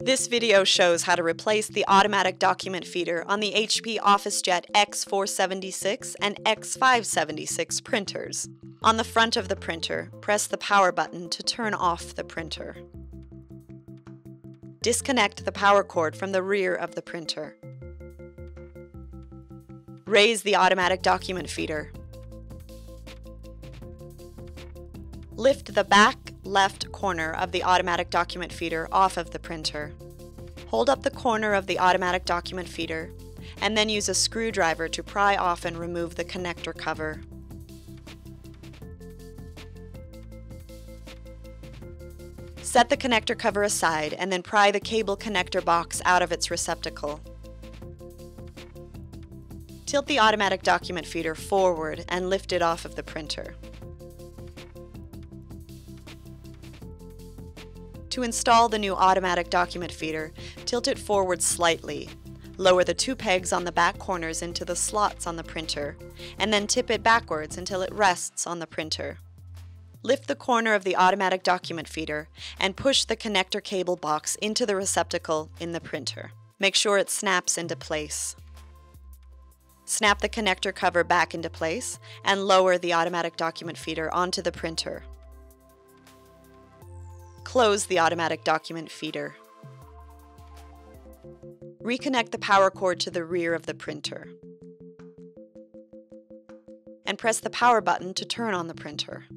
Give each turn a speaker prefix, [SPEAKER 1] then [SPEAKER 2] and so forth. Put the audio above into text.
[SPEAKER 1] This video shows how to replace the automatic document feeder on the HP OfficeJet X476 and X576 printers. On the front of the printer, press the power button to turn off the printer. Disconnect the power cord from the rear of the printer. Raise the automatic document feeder. Lift the back left corner of the automatic document feeder off of the printer. Hold up the corner of the automatic document feeder, and then use a screwdriver to pry off and remove the connector cover. Set the connector cover aside and then pry the cable connector box out of its receptacle. Tilt the automatic document feeder forward and lift it off of the printer. To install the new automatic document feeder, tilt it forward slightly. Lower the two pegs on the back corners into the slots on the printer, and then tip it backwards until it rests on the printer. Lift the corner of the automatic document feeder and push the connector cable box into the receptacle in the printer. Make sure it snaps into place. Snap the connector cover back into place and lower the automatic document feeder onto the printer. Close the automatic document feeder. Reconnect the power cord to the rear of the printer. And press the power button to turn on the printer.